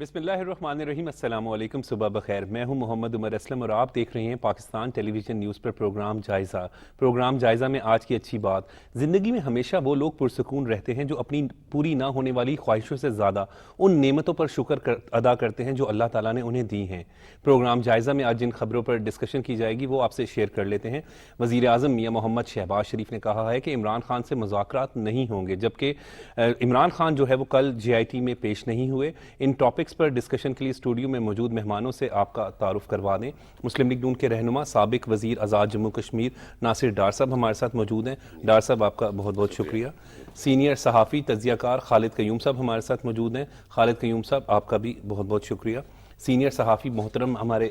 بسم اللہ الرحمن الرحیم، السلام علیکم، صبح بخیر۔ میں ہوں محمد عمر اسلم اور آپ دیکھ رہے ہیں پاکستان ٹیلی ویژن نیوز پر پروگرام جائزہ میں آج کی اچھی بات۔ زندگی میں ہمیشہ وہ لوگ پرسکون رہتے ہیں جو اپنی پوری نہ ہونے والی خواہشوں سے زیادہ ان نعمتوں پر شکر ادا کرتے ہیں جو اللہ تعالیٰ نے انہیں دی ہیں۔ پروگرام جائزہ میں آج جن خبروں پر ڈسکشن کی جائے گی وہ آپ سے شیئر کر لیتے ہیں۔ وزیر اعظم میاں محمد شہباز شریف نے کہا ہے کہ عمران خان سے مذاکرات نہیں ہوں گے، جبکہ عمران خان جو ہے وہ کل JIT میں پیش نہیں ہوئے۔ ان ٹاپکس پر ڈسکشن کے لیے اسٹوڈیو میں موجود مہمانوں سے آپ کا تعارف کروا دیں۔ مسلم لیگ نون کے رہنما سابق وزیر آزاد جموں کشمیر ناصر ڈار صاحب ہمارے ساتھ موجود ہیں۔ ڈار صاحب آپ کا بہت بہت شکریہ۔ سینئر صحافی تجزیہ کار خالد قیوم صاحب ہمارے ساتھ موجود ہیں۔ خالد قیوم صاحب آپ کا بھی بہت بہت شکریہ۔ سینئر صحافی محترم ہمارے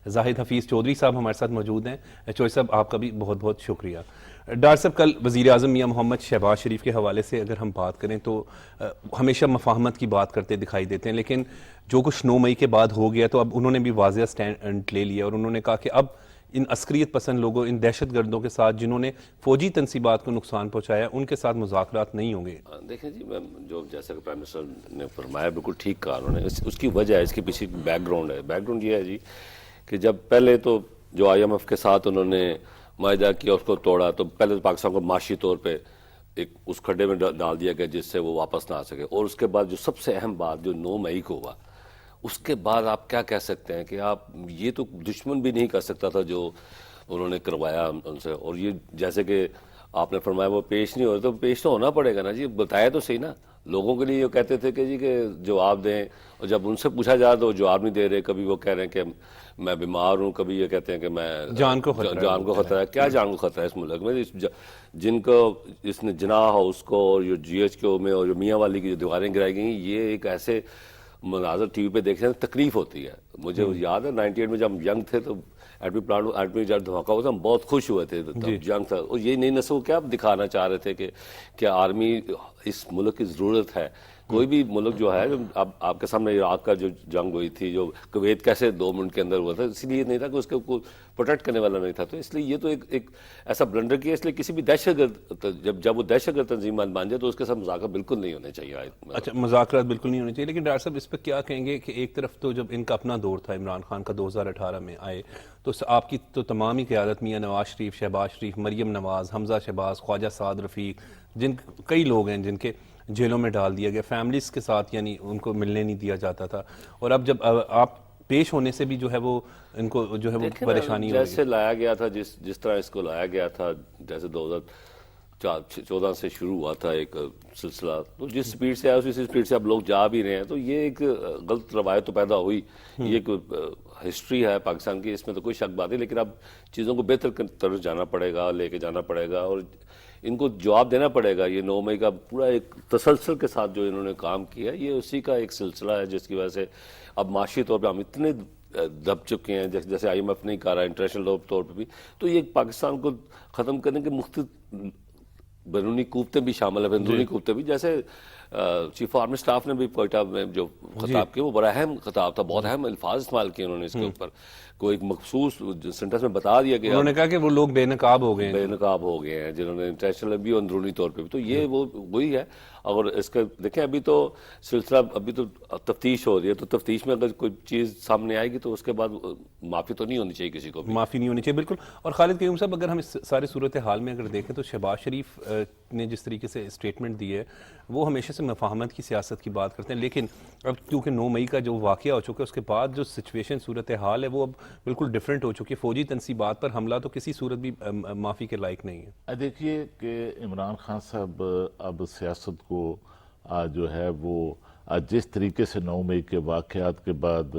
زاہد حفیظ چودھری صاحب ہمارے ساتھ موجود ہیں۔ چودھری صاحب آپ کا بھی بہت بہت شکریہ۔ ڈار صاحب، کل وزیر اعظم میاں محمد شہباز شریف کے حوالے سے اگر ہم بات کریں تو ہمیشہ مفاہمت کی بات کرتے دکھائی دیتے ہیں، لیکن جو کچھ 9 مئی کے بعد ہو گیا تو اب انہوں نے بھی واضح سٹینڈ لے لیا اور انہوں نے کہا کہ اب ان عسکریت پسند لوگوں، ان دہشت گردوں کے ساتھ جنہوں نے فوجی تنصیبات کو نقصان پہنچایا، ان کے ساتھ مذاکرات نہیں ہوں گے۔ دیکھیں جی، میں جو جیسا کہ پرائم منسٹر نے فرمایا بالکل ٹھیک کہا انہوں نے۔ اس کی وجہ ہے، اس کے پیچھے بیک گراؤنڈ ہے۔ بیک گراؤنڈ یہ ہے جی کہ جب پہلے تو جو IMF کے ساتھ انہوں نے معاہدہ کیا، اس کو توڑا، تو پہلے تو پاکستان کو معاشی طور پہ ایک اس کھڈے میں ڈال دیا گیا جس سے وہ واپس نہ آ سکے، اور اس کے بعد جو سب سے اہم بات جو 9 مئی کو ہوا، اس کے بعد آپ کیا کہہ سکتے ہیں کہ آپ یہ تو دشمن بھی نہیں کر سکتا تھا جو انہوں نے کروایا ان سے۔ اور یہ جیسے کہ آپ نے فرمایا وہ پیش نہیں ہو رہا، تو پیش تو ہونا پڑے گا نا جی، بتایا تو صحیح نا۔ لوگوں کے لیے یہ کہتے تھے کہ جی کہ جواب دیں، اور جب ان سے پوچھا جائے تو جواب نہیں دے رہے۔ کبھی وہ کہہ رہے ہیں کہ میں بیمار ہوں، کبھی یہ کہتے ہیں کہ میں جان کو خطرہ ہے۔ کیا جان کو خطرہ ہے اس ملک میں؟ جن کو اس نے جناح ہاؤس کو اور جو GHQ میں اور جو میاں والی کی جو دیواریں گرائی گئیں، یہ ایک ایسے مناظر ٹی وی پہ دیکھنے سے تکلیف ہوتی ہے۔ مجھے یاد ہے 98 میں جب ہم ینگ تھے تو ایٹمی پلانٹ ایٹمی جب دھماکہ ہوا تھا ہم بہت خوش ہوئے تھے، ینگ تھا۔ اور یہ نئی نسل کو کیا دکھانا چاہ رہے تھے کہ کیا آرمی اس ملک کی ضرورت ہے؟ کوئی بھی ملک جو ہے، اب آپ کے سامنے عراق کا جو جنگ ہوئی تھی، جو کویت کیسے 2 منٹ کے اندر ہوا تھا، اسی لیے نہیں تھا کہ اس کو کوئی پروٹیکٹ کرنے والا نہیں تھا۔ تو اس لیے یہ تو ایک ایسا بلنڈر کیا، اس لیے کسی بھی دہشت گرد جب وہ دہشت گرد تنظیم بن جائے تو اس کے ساتھ مذاکرات بالکل نہیں ہونے چاہیے۔ اچھا، مذاکرات بالکل نہیں ہونے چاہیے، لیکن ڈاکٹر صاحب اس پہ کیا کہیں گے کہ ایک طرف تو جب ان کا اپنا دور تھا، عمران خان کا 2018 میں آئے، تو آپ کی تو تمام ہی قیادت میاں نواز شریف، شہباز شریف، مریم نواز، حمزہ شہباز، خواجہ سعد رفیق، کئی لوگ ہیں جن کے جیلوں میں ڈال دیا گیا، فیملیز کے ساتھ یعنی ان کو ملنے نہیں دیا جاتا تھا، اور اب جب آپ پیش ہونے سے بھی جو ہے وہ ان کو جو ہے وہ پریشانی ہو رہی ہے۔ جیسے لایا گیا تھا، جس طرح اس کو لایا گیا تھا، جیسے 2014 سے شروع ہوا تھا ایک سلسلہ، تو جس سپیڈ سے آیا اسی سپیڈ سے اب لوگ جا بھی رہے ہیں، تو یہ ایک غلط روایت تو پیدا ہوئی۔ یہ ایک ہسٹری ہے پاکستان کی، اس میں تو کوئی شک بات نہیں، لیکن اب چیزوں کو بہتر طرف جانا پڑے گا، لے کے جانا پڑے گا، اور ان کو جواب دینا پڑے گا۔ یہ 9 مئی کا پورا ایک تسلسل کے ساتھ جو انہوں نے کام کیا، یہ اسی کا ایک سلسلہ ہے جس کی وجہ سے اب معاشی طور پہ ہم اتنے دب چکے ہیں، جیسے IMF نہیں کر رہا، انٹرنیشنل طور پہ بھی، تو یہ پاکستان کو ختم کرنے کے مختلف بیرونی قوتیں بھی شامل ہیں، اندرونی قوتیں بھی، جیسے چیف آرمی اسٹاف نے بھی کوئٹہ میں جو خطاب کیا وہ بڑا اہم خطاب تھا، بہت اہم الفاظ استعمال کیے انہوں نے اس کے اوپر، کوئی ایک مخصوص سینٹنس میں بتا دیا گیا، انہوں نے کہا کہ وہ لوگ بے نقاب ہو گئے ہیں جنہوں نے انٹرنیشنل بھی اور اندرونی طور پہ بھی، تو یہ وہی ہے۔ اور اس کا دیکھیں ابھی تو سلسلہ، ابھی تو تفتیش ہو رہی ہے، تو تفتیش میں اگر کوئی چیز سامنے آئے گی تو اس کے بعد معافی تو نہیں ہونی چاہیے، کسی کو بھی معافی نہیں ہونی چاہیے، بالکل۔ اور خالد قیوم صاحب، اگر ہم اس سارے صورتحال میں اگر دیکھیں تو شہباز شریف نے جس طریقے سے اسٹیٹمنٹ دی ہے وہ ہمیشہ سے مفاہمت کی سیاست کی بات کرتے ہیں، لیکن اب کیونکہ 9 مئی کا جو واقعہ ہو چکا ہے اس کے بعد جو سچویشن صورتحال ہے وہ اب بالکل ڈیفرنٹ ہو چکی ہے۔ فوجی تنصیبات پر حملہ تو کسی صورت بھی معافی کے لائق نہیں ہے۔ دیکھیے کہ عمران خان صاحب اب سیاست کو جو ہے وہ جس طریقے سے 9 مئی کے واقعات کے بعد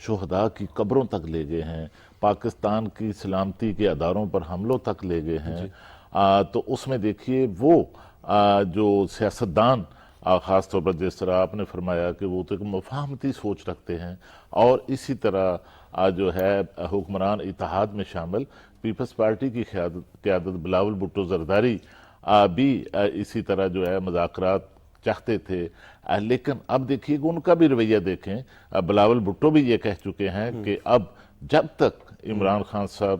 شہداء کی قبروں تک لے گئے ہیں، پاکستان کی سلامتی کے اداروں پر حملوں تک لے گئے ہیں، تو اس میں دیکھیے وہ جو سیاستدان خاص طور پر جس طرح آپ نے فرمایا کہ وہ تو ایک مفاہمتی سوچ رکھتے ہیں، اور اسی طرح جو ہے حکمران اتحاد میں شامل پیپلز پارٹی کی قیادت بلاول بھٹو زرداری بھی اسی طرح جو ہے مذاکرات چاہتے تھے، لیکن اب دیکھیے کہ ان کا بھی رویہ دیکھیں، بلاول بھٹو بھی یہ کہہ چکے ہیں کہ اب جب تک عمران خان صاحب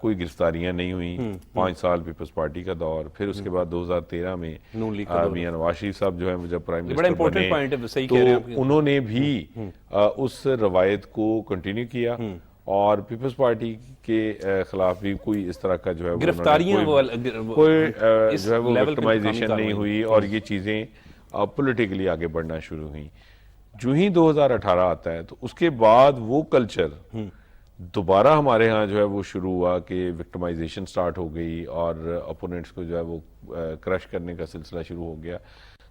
کوئی گرفتاریاں نہیں ہوئی. 5 سال پیپلز پارٹی کا دور, پھر اس کے بعد 2013 میں میاں نواز شریف صاحب جو ہیں جب پرائم منسٹر بنے تو انہوں نے بھی اس روایت کو کنٹینیو کیا, اور پیپلز پارٹی کے خلاف بھی کوئی اس طرح کا جو ہے گرفتاریاں کوئی جو ہے وہ وکٹمائزیشن نہیں ہوئی, اور یہ چیزیں پولیٹیکلی آگے بڑھنا شروع ہوئیں. جو ہی 2018 آتا ہے تو اس کے بعد وہ کلچر دوبارہ ہمارے ہاں جو ہے وہ شروع ہوا کہ وکٹمائزیشن سٹارٹ ہو گئی, اور اپوننٹس کو جو ہے وہ کرش کرنے کا سلسلہ شروع ہو گیا.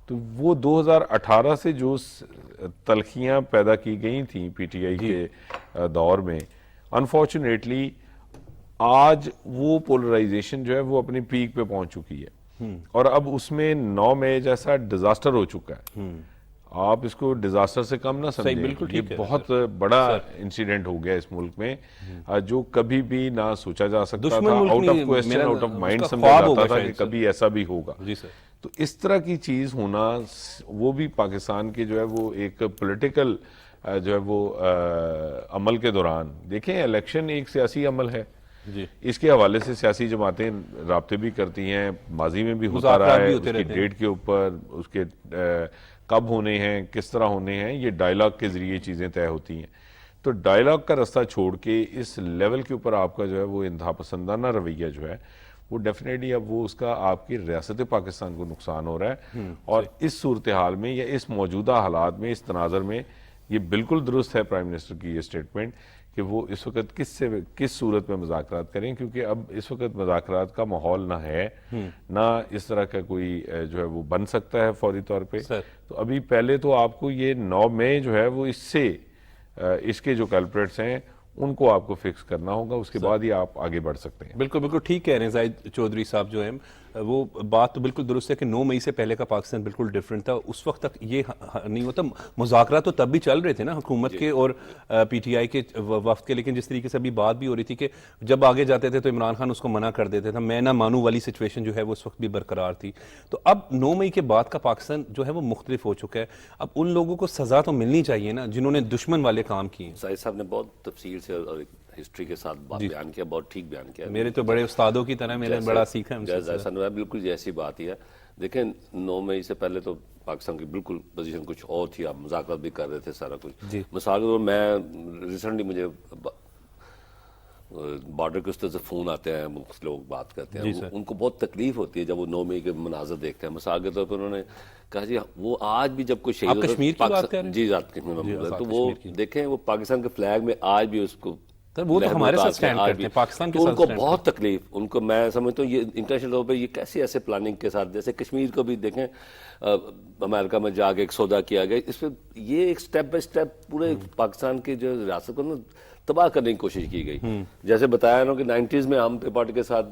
تو وہ 2018 سے جو تلخیاں پیدا کی گئی تھیں پی ٹی آئی کے دور میں, انفارچونیٹلی آج وہ پولرائزیشن جو ہے وہ اپنی پیک پہ پہنچ چکی ہے, اور اب اس میں 9 مئی جیسا ڈیزاسٹر ہو چکا ہے. آپ اس کو ڈیزاسٹر سے کم نہ سمجھیں, یہ بہت بڑا انسیڈنٹ ہو گیا اس ملک میں, جو کبھی بھی نہ سوچا جا سکتا تھا, out of question, out of mind سمجھا جاتا تھا کہ کبھی ایسا بھی ہوگا. تو اس طرح کی چیز ہونا, وہ بھی پاکستان کے جو ہے وہ ایک پولیٹیکل جو ہے وہ عمل کے دوران, دیکھیں الیکشن ایک سیاسی عمل ہے, اس کے حوالے سے سیاسی جماعتیں رابطے بھی کرتی ہیں, ماضی میں بھی ہوتا رہا ہے, اس کی ڈیٹ کے اوپر, اس کے کب ہونے ہیں, کس طرح ہونے ہیں, یہ ڈائیلاگ کے ذریعے چیزیں طے ہوتی ہیں. تو ڈائیلاگ کا رستہ چھوڑ کے اس لیول کے اوپر آپ کا جو ہے وہ انتہا پسندانہ رویہ جو ہے وہ ڈیفینیٹلی اب وہ اس کا آپ کی ریاست پاکستان کو نقصان ہو رہا ہے. اور اس صورتحال میں یا اس موجودہ حالات میں, اس تناظر میں, یہ بالکل درست ہے پرائم منسٹر کی یہ سٹیٹمنٹ کہ وہ اس وقت کس صورت میں مذاکرات کریں, کیونکہ اب اس وقت مذاکرات کا ماحول نہ ہے, نہ اس طرح کا کوئی جو ہے وہ بن سکتا ہے فوری طور پہ. تو ابھی پہلے تو آپ کو یہ 9 مئی جو ہے وہ اس کے جو کلپریٹس ہیں ان کو آپ کو فکس کرنا ہوگا, اس کے بعد ہی آپ آگے بڑھ سکتے ہیں. بالکل بالکل ٹھیک کہہ رہے ہیں زاہد چودھری صاحب جو ہیں, وہ بات تو بالکل درست ہے کہ 9 مئی سے پہلے کا پاکستان بالکل ڈیفرنٹ تھا. اس وقت تک یہ نہیں ہوتا, مذاکرات تو تب بھی چل رہے تھے نا حکومت کے اور پی ٹی آئی کے وفد کے, لیکن جس طریقے سے ابھی بات بھی ہو رہی تھی کہ جب آگے جاتے تھے تو عمران خان اس کو منع کر دیتے تھا, میں نہ مانوں والی سچویشن جو ہے وہ اس وقت بھی برقرار تھی. تو اب 9 مئی کے بعد کا پاکستان جو ہے وہ مختلف ہو چکا ہے. اب ان لوگوں کو سزا تو ملنی چاہیے نا جنہوں نے دشمن والے کام کیے. زاہد صاحب نے بہت تفصیل سے اور ہسٹری کے ساتھ بات بیان کیا, بہت ٹھیک بیان کیا. میرے تو بڑے استادوں کی طرح میں نے بڑا سیکھا ہے. بالکل جیسی بات ہی ہے. دیکھیں 9 مئی سے پہلے تو پاکستان کی بالکل پوزیشن کچھ اور تھی, آپ مذاکرات بھی کر رہے تھے سارا کچھ. مثال کے طور میں ریسنٹلی مجھے بارڈر کے اس طرح سے فون آتے ہیں, لوگ بات کرتے ہیں, ان کو بہت تکلیف ہوتی ہے جب وہ 9 مئی کے مناظر دیکھتے ہیں. مثال کے طور پر انہوں نے کہا جی وہ آج بھی جب کوئی شہید ہوتا ہے, کشمیر کی بات کر رہے ہیں, جی کشمیر میں, تو وہ دیکھیں وہ پاکستان کے فلیگ میں آج بھی اس کو, وہ تو ہمارے ساتھ سٹینڈ کرتے ہیں, پاکستان کے ساتھ, ان کو بہت تکلیف, ان کو میں سمجھتا ہوں یہ انٹرنیشنل طور پہ یہ کیسے ایسے پلاننگ کے ساتھ, جیسے کشمیر کو بھی دیکھیں امریکہ میں جا کے ایک سودا کیا گیا, اس پہ یہ ایک سٹیپ بائی سٹیپ پورے پاکستان کی جو ریاست کو تباہ کرنے کی کوشش کی گئی. جیسے بتایا نا کہ 90s میں ہم پیپل کے ساتھ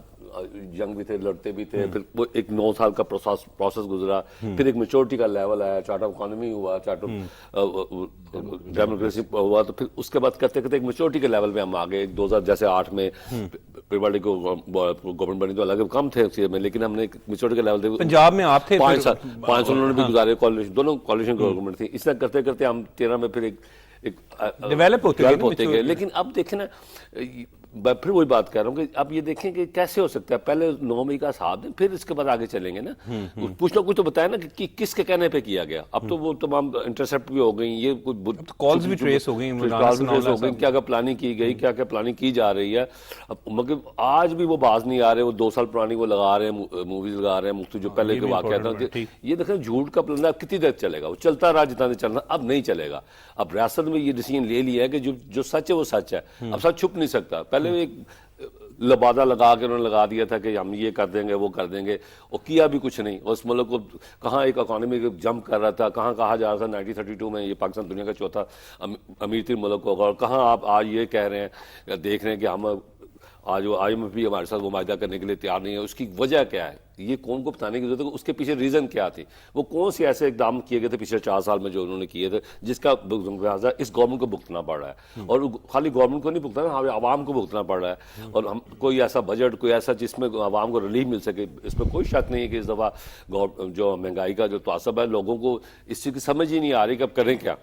جنگ بھی تھے, لڑتے بھی تھے, پھر وہ ایک 9 سال کا پروسیس گزرا, پھر ایک میچورٹی کا لیول آیا, چارٹ آف اکانومی ہوا, چارٹ آف ڈیموکریسی ہوا, تو پھر اس کے بعد کرتے کرتے ایک میچورٹی کے لیول میں ہم آگے. 2008 میں پیپل کو گورنمنٹ بنی تو الگ کم تھے اس میں, لیکن ہم نے میچورٹی کے لیول دے, پنجاب میں آپ تھے 5 سال انہوں نے بھی گزارے, دونوں کولیشن گورنمنٹ تھی. اس طرح کرتے کرتے ہم 13 میں پھر ڈیولپ ہوتے گئے. لیکن اب دیکھیں نا, پھر وہی بات کر رہا ہوں کہ اب یہ دیکھیں کہ کیسے ہو سکتا ہے, پہلے 9 مئی کا ساتھ دیں, پھر اس کے بعد آگے چلیں گے نا. کچھ نہ کچھ تو بتایا نا کہ کس کے کہنے پہ کیا گیا. اب تو وہ تمام انٹرسپٹ بھی ہو گئی, یہ کالز بھی ٹریس ہو گئی, کیا کیا پلاننگ کی گئی, کیا کیا پلاننگ کی جا رہی ہے. مگر آج بھی وہ باز نہیں آ رہے, وہ 2 سال پرانی وہ لگا رہے ہیں, موویز لگا رہے ہیں مختلف جو پہلے کے واقعات تھے. یہ دیکھیں جھوٹ کا پلندہ کتنی دیر چلے گا, وہ چلتا رہا جتنا دیر چلنا, اب نہیں چلے گا. اب ریاست میں یہ ڈیسیجن لے لیا ہے کہ جو سچ ہے وہ سچ ہے, اب سچ چھپ نہیں سکتا. پہلے ایک لبادہ لگا کے انہوں نے لگا دیا تھا کہ ہم یہ کر دیں گے وہ کر دیں گے, اور کیا بھی کچھ نہیں. اور اس ملک کو کہاں ایک اکانومی جمپ کر رہا تھا, کہاں کہا جا رہا تھا 1932 میں یہ پاکستان دنیا کا چوتھا امیر ترین ملک ہوگا, اور کہاں آپ آج یہ کہہ رہے ہیں, دیکھ رہے ہیں کہ ہم آج وہ IMF بھی ہمارے ساتھ وہ معاہدہ کرنے کے لیے تیار نہیں ہے. اس کی وجہ کیا ہے, یہ کون کو بتانے کی ضرورت ہے کہ اس کے پیچھے ریزن کیا تھی, وہ کون سے ایسے اقدام کیے گئے تھے پچھلے 4 سال میں جو انہوں نے کیے تھے, جس کا لہٰذا اس گورنمنٹ کو بھگتنا پڑ رہا ہے. اور خالی گورنمنٹ کو نہیں بھگتنا, ہمیں عوام کو بھگتنا پڑ رہا ہے. اور ہم کوئی ایسا بجٹ, کوئی ایسا جس میں عوام کو ریلیف مل سکے, اس میں کوئی شک نہیں ہے کہ اس دفعہ جو مہنگائی کا جو تعصب ہے, لوگوں کو اس چیز کی سمجھ ہی نہیں آ رہی کہ اب کریں کیا.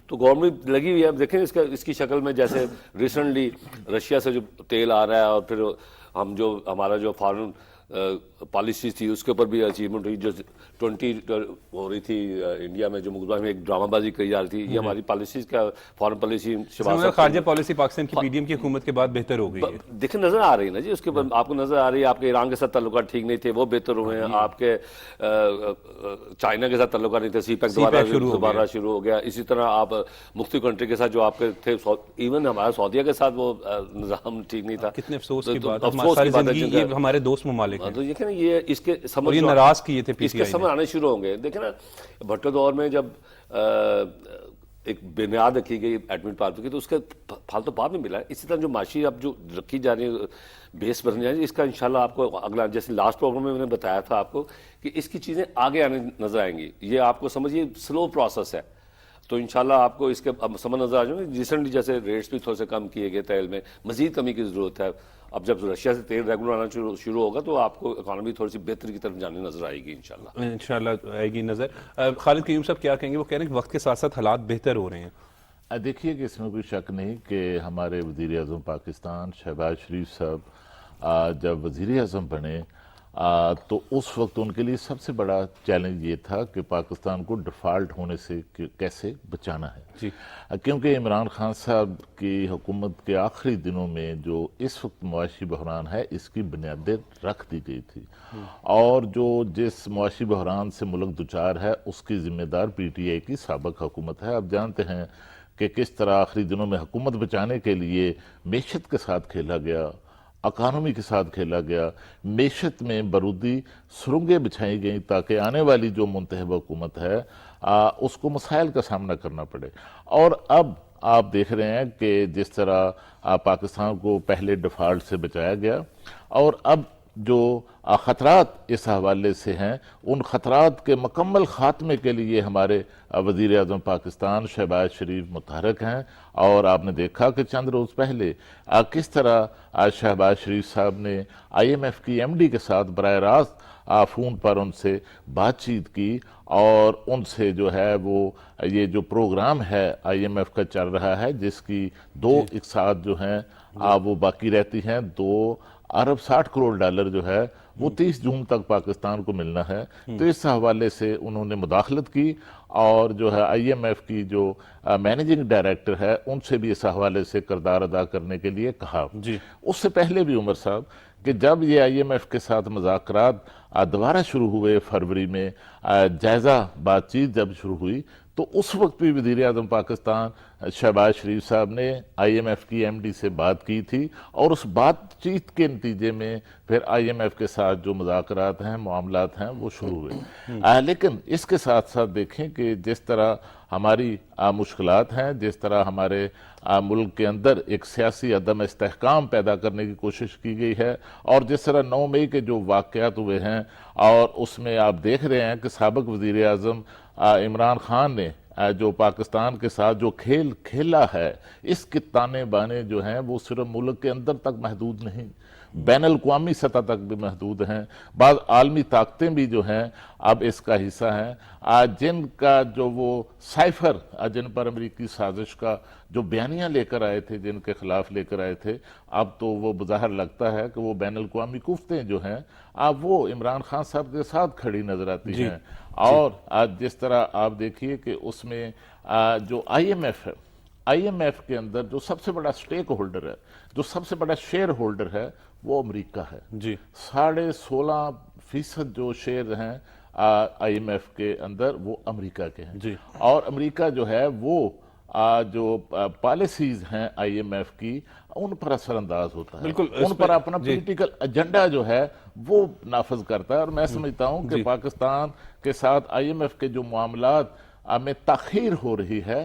تو گورنمنٹ لگی ہوئی ہے. دیکھیں اس کی شکل میں جیسے ریسنٹلی رشیا سے جو تیل آ رہا ہے, اور پھر ہم جو ہمارا جو فارن پالیسی تھی اس کے اوپر بھی اچیومنٹ ہوئی, جو 20 ہو رہی تھی انڈیا میں, جو مقدمہ میں ایک ڈرامہ بازی کی جا رہی تھی. یہ ہماری پالیسیز کا فارن پالیسی خارجہ پالیسی پاکستان کی پی ڈی ایم کی حکومت کے بعد بہتر ہو گئی ہے. دیکھیں نظر آ رہی ہے نا جی, اس کے بعد آپ کو نظر آ رہی ہے آپ کے ایران کے ساتھ تعلقات ٹھیک نہیں تھے, وہ بہتر ہوئے ہیں. آپ کے چائنا کے ساتھ تعلقات نہیں تھے, سی پیک دوبارہ شروع ہو گیا. اسی طرح آپ مختلف کنٹری کے ساتھ جو آپ کے تھے, ایون ہمارا سعودیہ کے ساتھ وہ نظام ٹھیک نہیں تھا. کتنے افسوس کی بات ہے, یہ ہمارے دوست ممالک ہیں. تو دیکھیں نا یہ اس کے سمجھ ناراض کیے تھے, اس کے سمجھ آنے شروع ہوں گے. دیکھیں نا بھٹو دور میں جب ایک بنیاد رکھی گئی ایٹمی پاور کی, تو اس کا پھل تو بعد میں ملا ہے. اسی طرح جو معاشی اب جو رکھی جا رہی ہے, بیس بننے جا رہی ہے, اس کا انشاءاللہ آپ کو اگلا, جیسے لاسٹ پروگرام میں میں نے بتایا تھا آپ کو کہ اس کی چیزیں آگے آنے نظر آئیں گی. یہ آپ کو سمجھیے سلو پروسیس ہے, تو انشاءاللہ آپ کو اس کے سمجھ نظر آ جائیں گے. ریسنٹلی جیسے ریٹس بھی تھوڑے سے کم کیے گئے تیل میں, مزید کمی کی ضرورت ہے. اب جب رشیا سے تیل ریگولر آنا شروع ہوگا تو آپ کو اکانومی تھوڑی سی بہتری کی طرف جانے نظر آئے گی انشاءاللہ. انشاءاللہ آئے گی نظر. خالد قیوم صاحب کیا کہیں گے؟ وہ کہہ رہے ہیں کہ وقت کے ساتھ ساتھ حالات بہتر ہو رہے ہیں. دیکھیے کہ اس میں کوئی شک نہیں کہ ہمارے وزیر اعظم پاکستان شہباز شریف صاحب جب وزیر اعظم بنے تو اس وقت ان کے لیے سب سے بڑا چیلنج یہ تھا کہ پاکستان کو ڈیفالٹ ہونے سے کیسے بچانا ہے. جی. کیونکہ عمران خان صاحب کی حکومت کے آخری دنوں میں جو اس وقت معاشی بحران ہے, اس کی بنیادیں رکھ دی گئی تھی, اور جس معاشی بحران سے ملک دوچار ہے اس کی ذمہ دار پی ٹی آئی کی سابق حکومت ہے. آپ جانتے ہیں کہ کس طرح آخری دنوں میں حکومت بچانے کے لیے معیشت کے ساتھ کھیلا گیا, اکانومی کے ساتھ کھیلا گیا. معیشت میں برودی سرنگیں بچھائی گئیں تاکہ آنے والی جو منتخب حکومت ہے اس کو مسائل کا سامنا کرنا پڑے. اور اب آپ دیکھ رہے ہیں کہ جس طرح پاکستان کو پہلے ڈیفالٹ سے بچایا گیا, اور اب جو خطرات اس حوالے سے ہیں, ان خطرات کے مکمل خاتمے کے لیے ہمارے وزیر اعظم پاکستان شہباز شریف متحرک ہیں. اور آپ نے دیکھا کہ چند روز پہلے کس طرح شہباز شریف صاحب نے آئی ایم ایف کی ایم ڈی کے ساتھ براہ راست فون پر ان سے بات چیت کی, اور ان سے جو ہے وہ یہ جو پروگرام ہے آئی ایم ایف کا چل رہا ہے, جس کی 2 اقساط جو ہیں وہ باقی رہتی ہیں, 2 ارب 60 کروڑ ڈالر جو ہے وہ 30 جون تک پاکستان کو ملنا ہے. تو اس حوالے سے انہوں نے مداخلت کی, اور جو ہے آئی ایم ایف کی جو مینیجنگ ڈائریکٹر ہے ان سے بھی اس حوالے سے کردار ادا کرنے کے لیے کہا. اس سے پہلے بھی عمر صاحب کہ جب یہ آئی ایم ایف کے ساتھ مذاکرات دوبارہ شروع ہوئے فروری میں, جائزہ بات چیت جب شروع ہوئی, تو اس وقت بھی وزیر اعظم پاکستان شہباز شریف صاحب نے آئی ایم ایف کی ایم ڈی سے بات کی تھی, اور اس بات چیت کے نتیجے میں پھر آئی ایم ایف کے ساتھ جو مذاکرات ہیں, معاملات ہیں, وہ شروع ہوئے. لیکن اس کے ساتھ ساتھ دیکھیں کہ جس طرح ہماری مشکلات ہیں, جس طرح ہمارے ملک کے اندر ایک سیاسی عدم استحکام پیدا کرنے کی کوشش کی گئی ہے, اور جس طرح 9 مئی کے جو واقعات ہوئے ہیں, اور اس میں آپ دیکھ رہے ہیں کہ سابق وزیر اعظم عمران خان نے جو پاکستان کے ساتھ جو کھیل کھیلا ہے, اس کے تانے بانے جو ہیں وہ صرف ملک کے اندر تک محدود نہیں, بین الاقوامی سطح تک بھی محدود ہیں. بعض عالمی طاقتیں بھی جو ہیں اب اس کا حصہ ہیں, جن کا جو وہ سائفر, جن پر امریکی سازش کا جو بیانیاں لے کر آئے تھے, جن کے خلاف لے کر آئے تھے, اب تو وہ بظاہر لگتا ہے کہ وہ بین الاقوامی قوتیں جو ہیں وہ عمران خان صاحب کے ساتھ کھڑی نظر آتی ہیں. اور جس طرح آپ دیکھیے کہ اس میں جو آئی ایم ایف ہے, آئی ایم ایف کے اندر جو سب سے بڑا سٹیک ہولڈر ہے, جو سب سے بڑا شیئر ہولڈر ہے, وہ امریکہ ہے. 16.5% جو شیئر ہیں آئی ایم ایف کے اندر وہ امریکہ کے ہیں. اور امریکہ جو ہے وہ جو پالیسیز ہیں آئی ایم ایف کی, ان پر اثر انداز ہوتا ہے, ان پر اپنا پولیٹیکل ایجنڈا جو ہے وہ نافذ کرتا ہے. اور میں سمجھتا ہوں کہ پاکستان کے ساتھ آئی ایم ایف کے جو معاملات میں تاخیر ہو رہی ہے,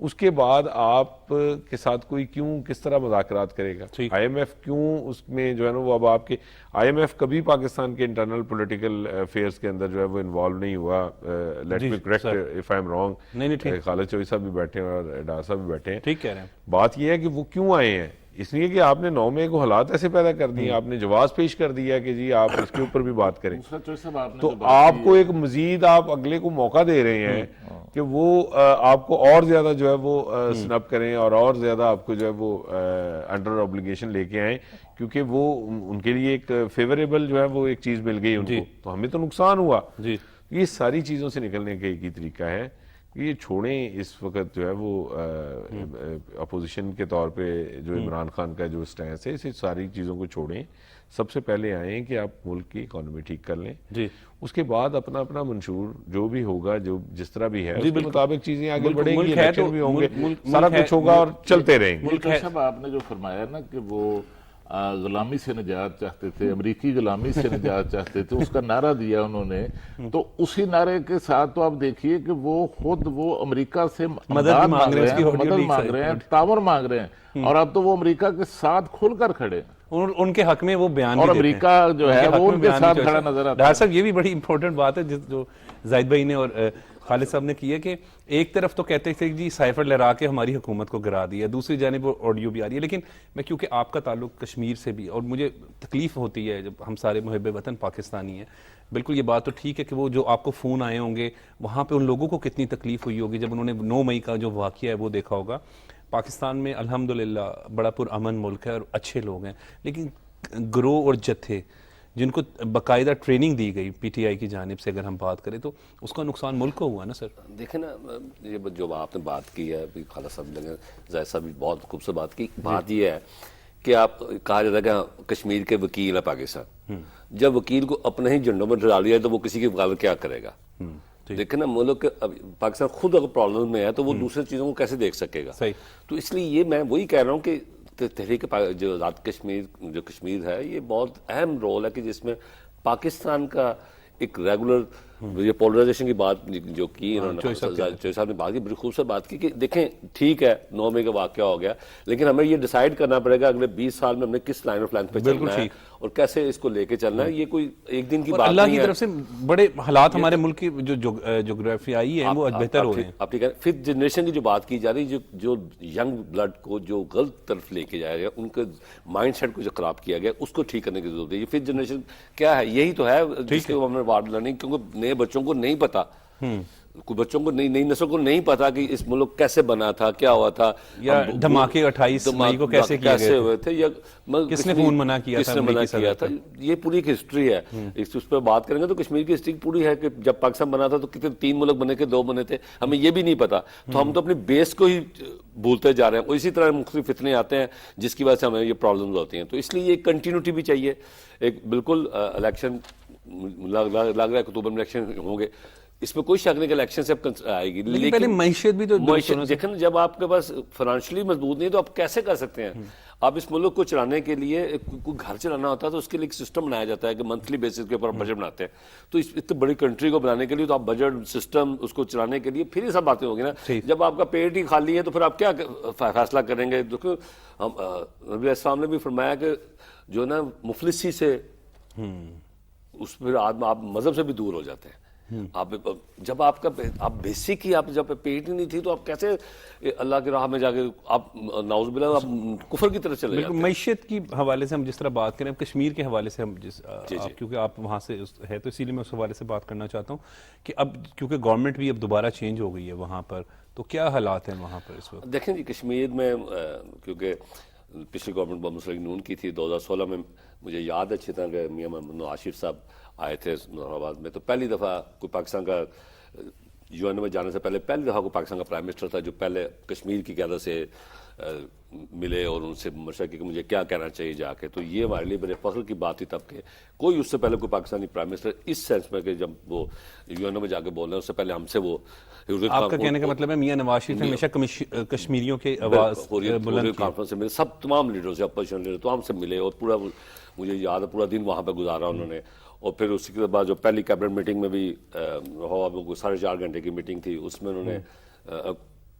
اس کے بعد آپ کے ساتھ کوئی کیوں کس طرح مذاکرات کرے گا؟ آئی ایم ایف کیوں اس میں جو ہے نا وہ اب آپ کے آئی ایم ایف کبھی پاکستان کے انٹرنل پولیٹیکل افیئرس کے اندر جو ہے وہ انوالو نہیں ہوا. Let me correct if I am wrong. Khalid Chaudhry صاحب بھی بیٹھے ہیں اور ڈار صاحب بھی بیٹھے ہیں. ٹھیک کہہ رہے ہیں. بات یہ ہے کہ وہ کیوں آئے ہیں؟ اس لیے کہ آپ نے 9 مئی کو حالات ایسے پیدا کر دیے, آپ نے جواز پیش کر دیا کہ جی آپ اس کے اوپر بھی بات کریں. تو آپ کو ایک مزید آپ اگلے کو موقع دے رہے ہیں کہ وہ آپ کو اور زیادہ جو ہے وہ سنپ کریں اور زیادہ آپ کو جو ہے وہ انڈر اوبلیگیشن لے کے آئیں, کیونکہ وہ ان کے لیے ایک فیوریبل جو ہے وہ ایک چیز مل گئی ان کو, تو ہمیں تو نقصان ہوا. یہ ساری چیزوں سے نکلنے کا ایک ہی طریقہ ہے کہ یہ چھوڑیں. اس وقت جو ہے وہ اپوزیشن کے طور پہ جو عمران خان کا جو سٹینس ہے, اسے ساری چیزوں کو چھوڑیں. سب سے پہلے آئیں کہ آپ ملک کی اکانومی ٹھیک کر لیں, اس کے بعد اپنا اپنا منشور جو بھی ہوگا, جو جس طرح بھی ہے اس کے مطابق چیزیں آگے بڑھیں گی, الیکشن بھی ہوں گے, سارا کچھ ہوگا اور چلتے رہیں گے. ملک صاحب آپ نے جو فرمایا نا کہ وہ غلامی سے نجات چاہتے تھے, امریکی غلامی سے نجات چاہتے تھے, اس کا نعرہ دیا انہوں نے, تو اسی نعرے کے ساتھ تو آپ دیکھیے کہ وہ خود وہ امریکہ سے مدد مانگ رہے ہیں, تعاون مانگ رہے ہیں, اور اب تو وہ امریکہ کے ساتھ کھل کر کھڑے ہیں. ان کے حق میں وہ بیان اور امریکہ جو ہے وہ ان کے ساتھ کھڑا نظر آتا ہے. ڈاکٹر صاحب یہ بھی بڑی امپورٹنٹ بات ہے جو زاہد بھائی نے اور خالد صاحب نے کی ہے کہ ایک طرف تو کہتے تھے جی سائفر لہرا کے ہماری حکومت کو گرا دیا, دوسری جانب وہ آڈیو بھی آ رہی ہے. لیکن میں کیونکہ آپ کا تعلق کشمیر سے بھی, اور مجھے تکلیف ہوتی ہے جب ہم سارے محب وطن پاکستانی ہیں, بالکل یہ بات تو ٹھیک ہے کہ وہ جو آپ کو فون آئے ہوں گے وہاں پہ ان لوگوں کو کتنی تکلیف ہوئی ہوگی جب انہوں نے 9 مئی کا جو واقعہ ہے وہ دیکھا ہوگا. پاکستان میں الحمدللہ بڑا پرامن ملک ہے اور اچھے لوگ ہیں, لیکن گروہ اور جتھے جن کو باقاعدہ ٹریننگ دی گئی پی ٹی آئی کی جانب سے اگر ہم بات کریں تو اس کا نقصان ملک کو ہوا نا سر. دیکھیں نا, یہ جو آپ نے بات کی ہے, خالد صاحب نے زاہد صاحب بھی بہت خوبصورت بات کی. بات یہ ہے کہ آپ کہا جاتا ہے کہ کشمیر کے وکیل ہے پاکستان, جب وکیل کو اپنے ہی جھنڈوں میں ڈال دیا تو وہ کسی کی وکالت کیا کرے گا؟ دیکھیں نا, ملک پاکستان خود اگر پرابلم میں ہے تو وہ دوسرے چیزوں کو کیسے دیکھ سکے گا؟ تو اس لیے یہ میں وہی کہہ رہا ہوں کہ تحریک جو آزاد کشمیر جو کشمیر ہے, یہ بہت اہم رول ہے کہ جس میں پاکستان کا ایک ریگولر یہ پولرائزیشن کی بات جو کی انہوں نے, چوہدری صاحب نے بات کی, بڑی خوبصورت بات کی کہ دیکھیں ٹھیک ہے 9 مئی کا واقعہ ہو گیا, لیکن ہمیں یہ ڈیسائیڈ کرنا پڑے گا اگلے 20 سال میں ہم نے کس لائن آف لینتھ پہ چلنا ہے اور کیسے اس کو لے کے چلنا ہے. یہ کوئی ایک دن کی بات نہیں ہے. اللہ کی طرف سے بڑے حالات ہمارے ملک کی جو جغرافیائی ہیں وہ بہتر ہو رہے ہیں. آپ ٹھیک ہے, ففتھ جنریشن کی جو بات کی جا رہی ہے, جو ینگ بلڈ کو جو غلط طرف لے کے جایا گیا, ان کے مائنڈ سیٹ کو جو خراب کیا گیا, اس کو ٹھیک کرنے کی ضرورت ہے. یہ ففتھ جنریشن کیا ہے؟ یہی تو ہے جس کو ہم نے وارڈ لرننگ, کیونکہ نئے بچوں کو نہیں پتا, کچھ بچوں کو نئی نسل کو نہیں پتا کہ اس ملک کیسے بنا تھا, کیا ہوا تھا, یا دھماکے 28 مئی کو کیسے ہوئے تھے, یا کس نے فون منع کیا تھا. یہ پوری ایک ہسٹری ہے, اس پہ بات کریں گے تو کشمیر کی ہسٹری پوری ہے کہ جب پاکستان بنا تھا تو کتنے 3 ملک بنے کے 2 بنے تھے, ہمیں یہ بھی نہیں پتا. تو ہم تو اپنی بیس کو ہی بھولتے جا رہے ہیں, اور اسی طرح مختلف فتنے آتے ہیں جس کی وجہ سے ہمیں یہ پرابلمز ہوتی ہیں. تو اس لیے یہ کنٹینیوٹی بھی چاہیے. ایک بالکل الیکشن لگ رہا ہے اکتوبر میں الیکشن ہوں گے, اس میں کوئی شک نہیں کہ الیکشن سے آئے گی, لیکن پہلے معیشت بھی تو دیکھیں جب آپ کے پاس فائنینشلی مضبوط نہیں تو آپ کیسے کر سکتے ہیں؟ آپ اس ملک کو چلانے کے لیے کوئی گھر چلانا ہوتا ہے تو اس کے لیے ایک سسٹم بنایا جاتا ہے کہ منتھلی بیسس کے اوپر بجٹ بناتے ہیں. تو اس اتنی بڑی کنٹری کو بنانے کے لیے تو آپ بجٹ سسٹم اس کو چلانے کے لیے پھر یہ سب باتیں ہوگی نا. جب آپ کا پیٹ ہی خالی ہے تو پھر آپ کیا فیصلہ کریں گے؟ دیکھو نبی علیہ السلام نے بھی فرمایا کہ جو نا مفلسی سے اس پھر آپ مذہب سے بھی دور ہو جاتے ہیں. آپ جب آپ کا آپ بیسک ہی آپ جب پیٹ ہی نہیں تھی تو آپ کیسے اللہ کی راہ میں جا کے آپ نعوذ باللہ آپ کفر کی طرف چلے جاتے ہیں. معیشت کی حوالے سے ہم جس طرح بات کریں, کشمیر کے حوالے سے ہم کیونکہ آپ وہاں سے ہے تو اسی لیے میں اس حوالے سے بات کرنا چاہتا ہوں کہ اب کیونکہ گورنمنٹ بھی اب دوبارہ چینج ہو گئی ہے وہاں پر, تو کیا حالات ہیں وہاں پر اس وقت؟ دیکھیں جی, کشمیر میں کیونکہ پچھلی گورنمنٹ بہت مسلم نون کی تھی, 2016 میں مجھے یاد اچھی طرح کہ میاں محمد نواز آصف صاحب آئے تھے نور آباد میں, تو پہلی دفعہ کوئی پاکستان کا یو این میں جانے سے پہلے پہلی دفعہ کوئی پاکستان کا پرائم منسٹر تھا جو پہلے کشمیر کی قیادت سے ملے اور ان سے مشورہ کیا کہ مجھے کیا کہنا چاہیے جا کے. تو یہ ہمارے لیے بڑے فخر کی بات تھی تب کہ کوئی اس سے پہلے کوئی پاکستانی پرائم منسٹر اس سینس میں کہ جب وہ یو این میں جا کے بول رہے ہیں اس سے پہلے ہم سے وہ آپ کا کہنے کا مطلب ہے میاں نواز شریف نے ہمیشہ کشمیریوں کے آواز بلند کانفرنس سے ملے, سب تمام لیڈروں سے, اپوزیشن لیڈر تو ہم سے ملے, اور پورا مجھے یاد ہے پورا دن وہاں پہ گزارا انہوں نے. اور پھر اسی کے بعد جو پہلی کیبنٹ میٹنگ میں بھی 4.5 گھنٹے کی میٹنگ تھی, اس میں انہوں نے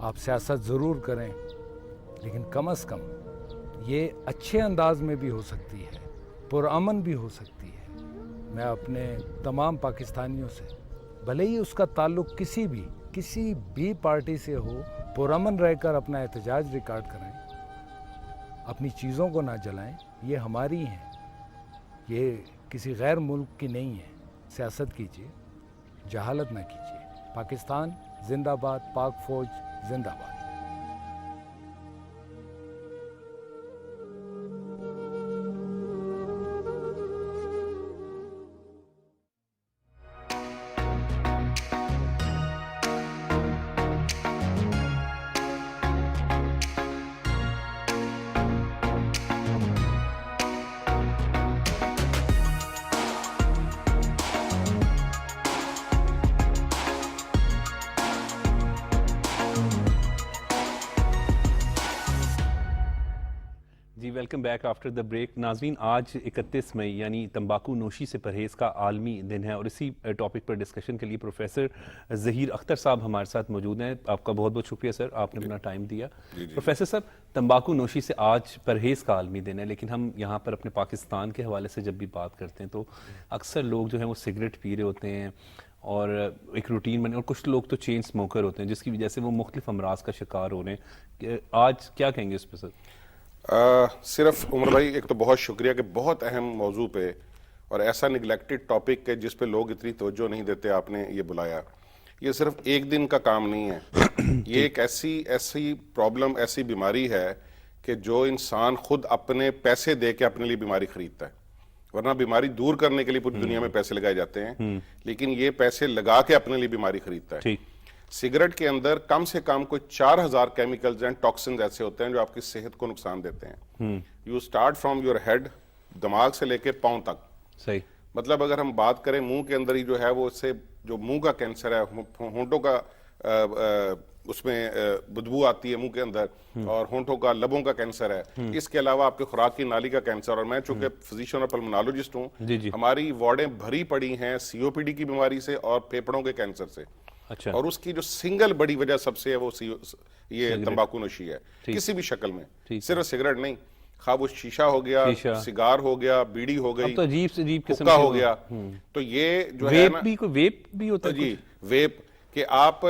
آپ سیاست ضرور کریں لیکن کم از کم یہ اچھے انداز میں بھی ہو سکتی ہے، پرامن بھی ہو سکتی ہے۔ میں اپنے تمام پاکستانیوں سے، بھلے ہی اس کا تعلق کسی بھی پارٹی سے ہو، پرامن رہ کر اپنا احتجاج ریکارڈ کرائیں، اپنی چیزوں کو نہ جلائیں، یہ ہماری ہیں، یہ کسی غیر ملک کی نہیں ہے۔ سیاست کیجیے، جہالت نہ کیجیے۔ پاکستان زندہ باد، پاک فوج زندہ باد۔ جی welcome back after the break. ناظرین، آج 31 مئی یعنی تمباکو نوشی سے پرہیز کا عالمی دن ہے، اور اسی ٹاپک پر ڈسکشن کے لیے پروفیسر ظہیر اختر صاحب ہمارے ساتھ موجود ہیں۔ آپ کا بہت بہت شکریہ سر، آپ نے اپنا ٹائم دیا۔ پروفیسر صاحب، تمباکو نوشی سے آج پرہیز کا عالمی دن ہے، لیکن ہم یہاں پر اپنے پاکستان کے حوالے سے جب بھی بات کرتے ہیں تو اکثر لوگ جو ہیں وہ سگریٹ پی رہے ہوتے ہیں اور ایک روٹین بنے، اور کچھ لوگ تو چین اسموکر ہوتے ہیں جس کی وجہ سے وہ مختلف امراض کا شکار ہو رہے ہیں۔ آج کیا کہیں گے اس پہ سر؟ صرف عمر بھائی ایک تو بہت شکریہ کہ بہت اہم موضوع پہ اور ایسا نگلیکٹڈ ٹاپک ہے جس پہ لوگ اتنی توجہ نہیں دیتے، آپ نے یہ بلایا۔ یہ صرف ایک دن کا کام نہیں ہے، یہ ایک ایسی پرابلم، ایسی بیماری ہے کہ جو انسان خود اپنے پیسے دے کے اپنے لیے بیماری خریدتا ہے، ورنہ بیماری دور کرنے کے لیے پوری دنیا میں پیسے لگائے جاتے ہیں، لیکن یہ پیسے لگا کے اپنے لیے بیماری خریدتا ہے۔ سگریٹ کے اندر کم سے کم کوئی 4000 کیمیکلز اینڈ ٹاکسنز ایسے ہوتے ہیں جو آپ کی صحت کو نقصان دیتے ہیں۔ You start from your head, دماغ سے لے کے پاؤں تک۔ صحیح، مطلب اگر ہم بات کریں منہ کے اندر ہی جو ہے وہ اس سے جو منہ کا کینسر ہے، ہونٹوں کا اس میں بدبو آتی ہے منہ کے اندر، اور ہونٹوں کا، لبوں کا کینسر ہے۔ اس کے علاوہ آپ کے خوراک کی نالی کا کینسر، اور میں چونکہ فزیشین اور پلمونالوجسٹ ہوں، ہماری وارڈیں بھری پڑی ہیں COPD کی بیماری سے اور پھیپھڑوں کے کینسر سے۔ اچھا، اور اس کی جو سنگل بڑی وجہ سب سے ہے وہ یہ تمباکو نوشی ہے، کسی بھی شکل میں، صرف سگریٹ نہیں، خواہ وہ شیشہ ہو گیا، سگار ہو گیا، بیڑی ہو گئی، تو عجیب سے عجیب قسم حقہ ہو گیا، تو یہ جو ہے نا، ویپ بھی ہوتا ہے جی ویپ، کہ آپ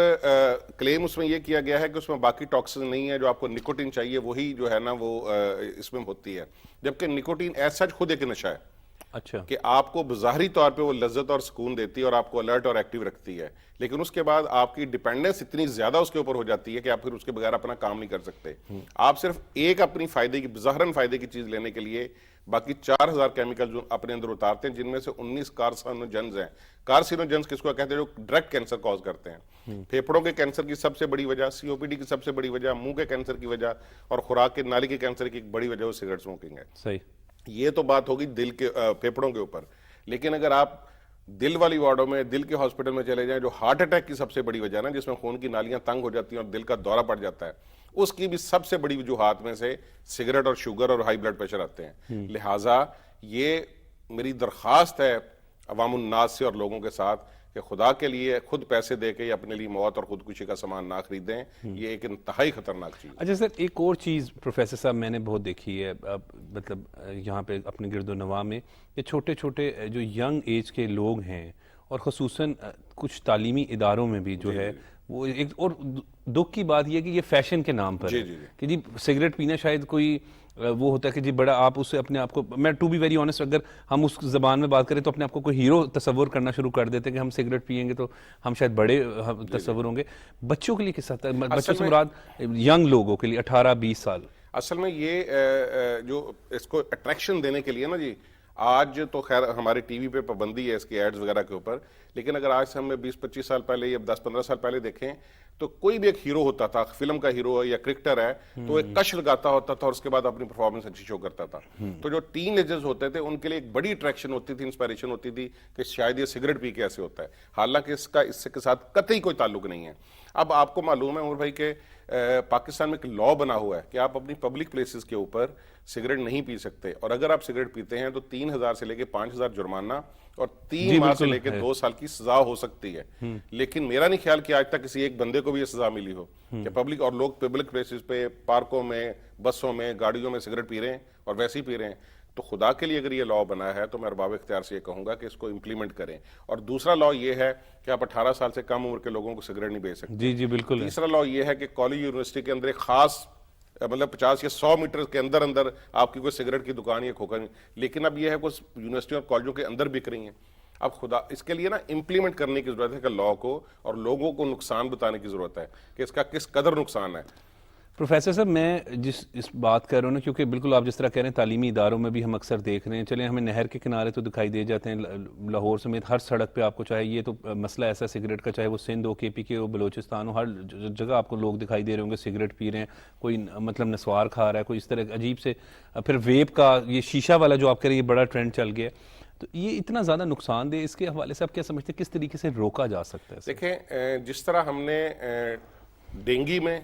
کلیم اس میں یہ کیا گیا ہے کہ اس میں باقی ٹاکسن نہیں ہے، جو آپ کو نکوٹین چاہیے وہی جو ہے نا وہ اس میں ہوتی ہے، جبکہ نکوٹین ایز سچ خود ایک نشہ ہے۔ اچھا، کہ آپ کو بظاہری طور پہ وہ لذت اور سکون دیتی ہے اور آپ کو الرٹ اور ایکٹیو رکھتی ہے، لیکن اس کے بعد آپ کی ڈیپینڈنس اتنی زیادہ اس کے اوپر ہو جاتی ہے کہ آپ پھر اس کے بغیر اپنا کام نہیں کر سکتے۔ آپ صرف ایک اپنی فائدے کی، ظاہراً فائدے کی چیز لینے کے لیے باقی 4000 کیمیکل جو اپنے اندر اتارتے ہیں، جن میں سے 19 کارسینوجنز ہیں۔ کارسینوجنز کس کو کہتے ہیں؟ جو ڈائریکٹ کینسر کاز کرتے ہیں۔ پھیپھڑوں کے کینسر کی سب سے بڑی وجہ، COPD کی سب سے بڑی وجہ، منہ کے کینسر کی وجہ، اور خوراک کے نالی کے کینسر کی ایک بڑی وجہ وہ سگریٹ اسموکنگ ہے۔ صحیح، یہ تو بات ہوگی دل کے پھیپھڑوں کے اوپر، لیکن اگر آپ دل والی وارڈوں میں، دل کے ہاسپٹل میں چلے جائیں، جو ہارٹ اٹیک کی سب سے بڑی وجہ نا، جس میں خون کی نالیاں تنگ ہو جاتی ہیں اور دل کا دورہ پڑ جاتا ہے، اس کی بھی سب سے بڑی وجوہات میں سے سگریٹ اور شوگر اور ہائی بلڈ پریشر آتے ہیں۔ لہٰذا یہ میری درخواست ہے عوام الناس سے اور لوگوں کے ساتھ کہ خدا کے لیے خود پیسے دے کے اپنے لیے موت اور خودکشی کا سامان نہ خریدیں، یہ ایک انتہائی خطرناک چیز ہے۔ اچھا سر، ایک اور چیز پروفیسر صاحب میں نے بہت دیکھی ہے، مطلب یہاں پہ اپنے گرد و نواح میں، کہ چھوٹے چھوٹے جو ینگ ایج کے لوگ ہیں، اور خصوصاً کچھ تعلیمی اداروں میں بھی جو ہے وہ ایک، اور دکھ کی بات یہ کہ یہ فیشن کے نام پر ہے کہ جی سگریٹ پینا شاید کوئی وہ ہوتا ہے کہ جی بڑا، آپ اسے اپنے آپ کو، میں ٹو بی ویری آنیسٹ، اگر ہم اس زبان میں بات کریں تو اپنے آپ کو کوئی ہیرو تصور کرنا شروع کر دیتے ہیں کہ ہم سگریٹ پئیں گے تو ہم شاید بڑے تصور ہوں گے۔ بچوں کے لیے کس حد تک، بچوں سے مراد ینگ لوگوں کے لیے 18-20 سال؟ اصل میں یہ جو اس کو اٹریکشن دینے کے لیے نا جی، آج تو خیر ہمارے ٹی وی پہ پابندی ہے اس کی ایڈز وغیرہ کے اوپر، لیکن اگر آج سے ہم 20-25 سال پہلے یا 10-15 سال پہلے دیکھیں تو کوئی بھی ایک ہیرو ہوتا تھا، فلم کا ہیرو ہے یا کرکٹر ہے، تو ایک کش لگاتا ہوتا تھا اور اس کے بعد اپنی پرفارمنس اچھی شو کرتا تھا۔ تو جو ٹین ایجرز ہوتے تھے ان کے لیے ایک بڑی اٹریکشن ہوتی تھی، انسپائریشن ہوتی تھی کہ شاید یہ سگریٹ پی کے ایسے ہوتا ہے، حالانکہ اس کا اس کے ساتھ قطعی کوئی تعلق نہیں ہے۔ اب آپ کو معلوم ہے عمر بھائی کہ پاکستان میں ایک لا بنا ہوا ہے کہ آپ اپنی پبلک پلیسز کے اوپر سگریٹ نہیں پی سکتے، اور اگر آپ سگریٹ پیتے ہیں تو 3000 سے لے کے 5000 جرمانہ اور 3 ماہ سے لے کے 2 سال کی سزا ہو سکتی ہے. لیکن میرا نہیں خیال کہ آج تک کسی ایک بندے کو بھی یہ سزا ملی ہو کہ پبلک اور لوگ پبلک پلیسز پہ، پارکوں میں، بسوں میں، گاڑیوں میں سگریٹ پی رہے ہیں اور ویسے ہی پی رہے ہیں. تو خدا کے لیے اگر یہ لا بنا ہے تو میں ارباب اختیار سے یہ کہوں گا کہ اس کو امپلیمنٹ کریں. اور دوسرا لا یہ ہے کہ آپ 18 سال سے کم عمر کے لوگوں کو سگریٹ نہیں بیچ سکتے. جی جی بالکل. تیسرا لا یہ ہے کہ کالج یونیورسٹی کے اندر ایک خاص مطلب 50 یا 100 میٹر کے اندر آپ کی کوئی سگریٹ کی دکان یا کھوکا نہیں. لیکن اب یہ ہے کچھ یونیورسٹیوں اور کالجوں کے اندر بک رہی ہیں. اب خدا اس کے لیے نا امپلیمنٹ کرنے کی ضرورت ہے کہ لا کو، اور لوگوں کو نقصان بتانے کی ضرورت ہے کہ اس کا کس قدر نقصان ہے. پروفیسر صاحب میں اس بات کر رہا ہوں نا، کیونکہ بالکل آپ جس طرح کہہ رہے ہیں تعلیمی اداروں میں بھی ہم اکثر دیکھ رہے ہیں، چلیں ہمیں نہر کے کنارے تو دکھائی دے جاتے ہیں، لاہور سمیت ہر سڑک پہ آپ کو، چاہے یہ تو مسئلہ ایسا سگریٹ کا، چاہے وہ سندھ ہو، کے پی کے ہو، بلوچستان ہو، ہر جگہ آپ کو لوگ دکھائی دے رہے ہوں گے سگریٹ پی رہے ہیں، کوئی مطلب نسوار کھا رہا ہے، کوئی اس طرح عجیب سے. پھر ویپ کا یہ شیشہ والا جو آپ کہہ رہے ہیں یہ بڑا ٹرینڈ چل گیا. تو یہ اتنا زیادہ نقصان دہ، اس کے حوالے سے آپ کیا سمجھتے ہیں کس طریقے سے روکا جا سکتا ہے؟ دیکھیں جس طرح ہم نے ڈینگی میں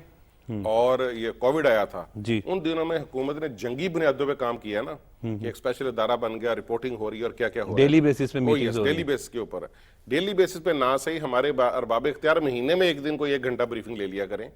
اور یہ کووڈ آیا تھا، ان دنوں میں حکومت نے جنگی بنیادوں پہ کام کیا نا، کہ ایک اسپیشل ادارہ بن گیا، رپورٹنگ ہو رہی ہے اور کیا کیا ہو رہا ہے ڈیلی بیسس پہ میٹنگز ہو رہی ہیں. ڈیلی بیسس کے اوپر. ڈیلی بیسس پہ نہ صحیح ہمارے ارباب اختیار مہینے میں ایک دن کو 1 گھنٹہ بریفنگ لے لیا کریں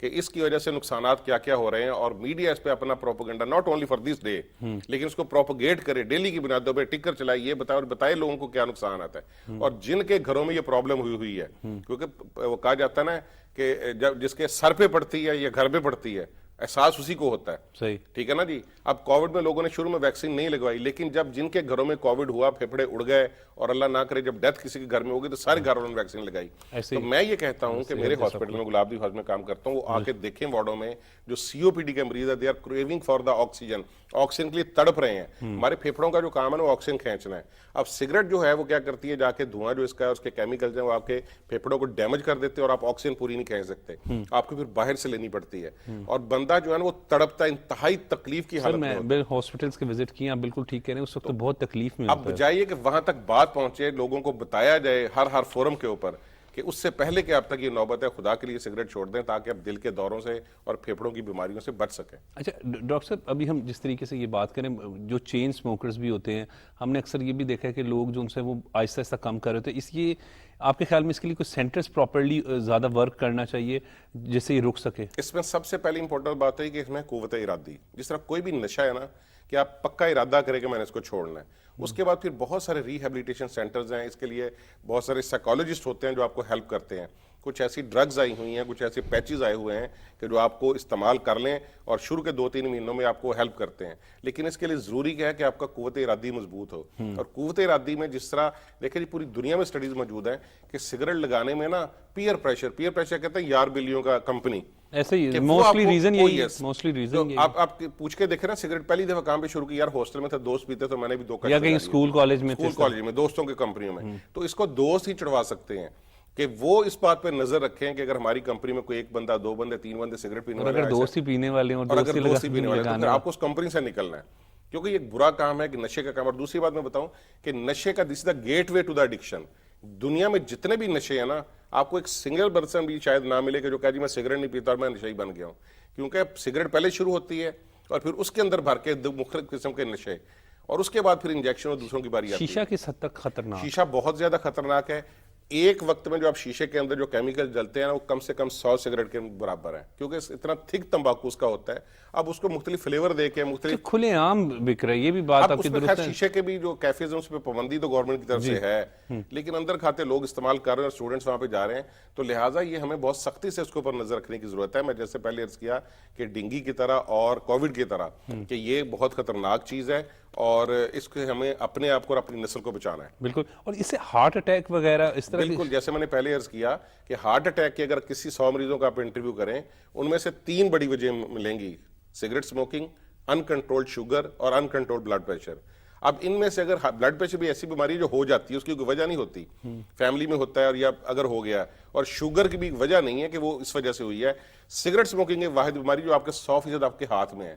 کہ اس کی وجہ سے نقصانات کیا کیا ہو رہے ہیں، اور میڈیا اس پہ اپنا propaganda not only for this day لیکن اس کو پروپیگیٹ کرے، ڈیلی کی بنیادوں پہ ٹکر چلائے، یہ بتائے اور بتائے لوگوں کو کیا نقصان آتا ہے. اور جن کے گھروں میں یہ پرابلم ہوئی ہے، کیونکہ وہ کہا جاتا ہے نا کہ جب جس کے سر پہ پڑتی ہے یا گھر پہ پڑتی ہے احساس اسی کو ہوتا ہے. صحیح ٹھیک ہے نا جی. اب کووڈ میں لوگوں نے شروع میں ویکسین نہیں لگوائی، لیکن جب جن کے گھروں میں کووڈ ہوا، پھیپھڑے اڑ گئے، اور اللہ نہ کرے جب ڈیتھ کسی کے گھر میں ہوگی تو سارے گھر والوں نے ویکسین لگائی. تو میں یہ کہتا ہوں کہ میرے ہاسپٹل میں، گلاب دی ہاسپٹل میں کام کرتا ہوں، وہ آ کے دیکھیں وارڈوں میں جو سی او پی ڈی کے مریض ہے، they are craving for the oxygen, oxygen کے لیے تڑپ رہے ہیں. ہمارے پھیپھڑوں کا جو کام ہے وہ آکسیجن کھینچنا ہے. اب سگریٹ جو ہے وہ کیا کرتی ہے، جا کے دھواں جو اس کا ہے، اس کے کیمیکلز ہیں، وہ آپ کے پھیپھڑوں کو ڈیمیج کر دیتے ہیں اور آپ آکسیجن پوری نہیں کھینچ سکتے، آپ کو پھر باہر سے لینی پڑتی ہے. اور بندہ جو ہے نا وہ تڑپتا ہے، انتہائی تکلیف کی حالت میں. میں ہاسپٹلس کے وزٹ کیے، آپ بالکل ٹھیک کہہ رہے ہیں، اس وقت بہت تکلیف میں اب بجائے کہ وہاں تک بات پہنچے، لوگوں کو بتایا جائے ہر فورم کے اوپر کہ اس سے پہلے کہ اب تک یہ نوبت ہے، خدا کے لیے سگریٹ چھوڑ دیں تاکہ اب دل کے دوروں سے اور پھیپھڑوں کی بیماریوں سے بچ سکیں. اچھا ڈاکٹر صاحب، ابھی ہم جس طریقے سے یہ بات کریں، جو چین سموکرز بھی ہوتے ہیں، ہم نے اکثر یہ بھی دیکھا ہے کہ لوگ جو ان سے وہ آہستہ آہستہ کم کر رہے ہوتے ہیں. اس لیے آپ کے خیال میں اس کے لیے کوئی سینٹرز پراپرلی زیادہ ورک کرنا چاہیے جس سے یہ رک سکے؟ اس میں سب سے پہلی امپورٹنٹ بات ہے کہ اس میں قوت ارادی، جس طرح کوئی بھی نشہ ہے نا کہ آپ پکا ارادہ کریں کہ میں نے اس کو چھوڑنا ہے. اس کے بعد پھر بہت سارے ریہیبلیٹیشن سینٹرز ہیں، اس کے لیے بہت سارے سائیکالوجسٹ ہوتے ہیں جو آپ کو ہیلپ کرتے ہیں. کچھ ایسی ڈرگز آئی ہوئی ہیں، کچھ ایسے پیچز آئے ہوئے ہیں کہ جو آپ کو استعمال کر لیں اور شروع کے 2-3 مہینوں میں آپ کو ہیلپ کرتے ہیں. لیکن اس کے لیے ضروری کیا ہے کہ آپ کا قوت ارادی مضبوط ہو. اور قوت ارادی میں جس طرح دیکھیں جی پوری دنیا میں سٹڈیز موجود ہیں کہ سگریٹ لگانے میں نا پیئر پریشر کہتے ہیں یار بلیوں کا کمپنی، ایسے ہی موسٹلی ریزن یہی ہے. موسٹلی ریزن آپ پوچھ کے دیکھیں نا، سگریٹ پہلی دفعہ کام پہ شروع کی، یار ہاسٹل میں تھا، دوست پیتے تو میں نے بھی 2 یا کہیں اسکول کالج میں دوستوں کے کمپنیوں میں. تو اس کو دوست ہی چڑھوا سکتے ہیں کہ وہ اس بات پہ نظر رکھیں کہ اگر ہماری کمپنی میں کوئی 1 بندہ 2 بندے 3 بندے سگریٹ پینے والے، اگر دوست ہی پینے والے ہیں اور اگر دوست ہی پینے والے ہیں تو آپ کو اس کمپنی سے نکلنا ہے، کیونکہ یہ برا کام ہے کہ نشے کا کام. اور دوسری بات میں بتاؤں کہ نشے کا this is the gateway to the addiction. دنیا میں جتنے بھی نشے ہیں نا، آپ کو ایک سنگل پرسن بھی شاید نہ ملے کہ جو کہا جی میں سگریٹ نہیں پیتا اور میں نشئی بن گیا ہوں. کیونکہ سگریٹ پہلے شروع ہوتی ہے اور پھر اس کے اندر بھر کے مختلف قسم کے نشے، اور اس کے بعد پھر انجیکشن اور دوسروں کی باری آتی ہے. شیشہ کس حد تک خطرناک؟ شیشہ بہت زیادہ خطرناک ہے. ایک وقت میں جو آپ شیشے کے اندر جو کیمیکل جلتے ہیں نا، وہ کم سے کم 100 سگریٹ کے برابر ہیں، کیونکہ اتنا تھک تمباکو اس کا ہوتا ہے. اب اس کو مختلف فلیور دے کے مختلف کھلے عام بک رہا ہے، یہ بھی بات آپ کی درست ہے. شیشے کے بھی جو کیفیز ہیں اس پہ پابندی تو گورنمنٹ کی طرف سے ہے، لیکن اندر کھاتے لوگ استعمال کر رہے ہیں اور اسٹوڈنٹس وہاں پہ جا رہے ہیں. تو لہٰذا یہ ہمیں بہت سختی سے اس کے اوپر نظر رکھنے کی ضرورت ہے. میں جیسے پہلے عرض کیا کہ ڈینگی کی طرح اور کووڈ کی طرح کہ یہ بہت خطرناک چیز ہے، اور اس کے ہمیں اپنے آپ کو اور اپنی نسل کو بچانا ہے. بالکل. اور اس سے ہارٹ اٹیک وغیرہ اس طرح بالکل، جیسے میں نے پہلے عرض کیا کہ ہارٹ اٹیک کے اگر کسی 100 مریضوں کا آپ انٹرویو کریں، ان میں سے 3 بڑی وجہ ملیں گی: سگریٹ سموکنگ، انکنٹرولڈ شوگر اور انکنٹرولڈ بلڈ پریشر. اب ان میں سے اگر بلڈ پریشر بھی ایسی بیماری جو ہو جاتی ہے، اس کی کوئی وجہ نہیں ہوتی، فیملی میں ہوتا ہے اور یا اگر ہو گیا، اور شوگر کی بھی وجہ نہیں ہے کہ وہ اس وجہ سے ہوئی ہے. سگریٹ سموکنگ ایک واحد بیماری جو آپ کے 100% آپ کے ہاتھ میں ہے.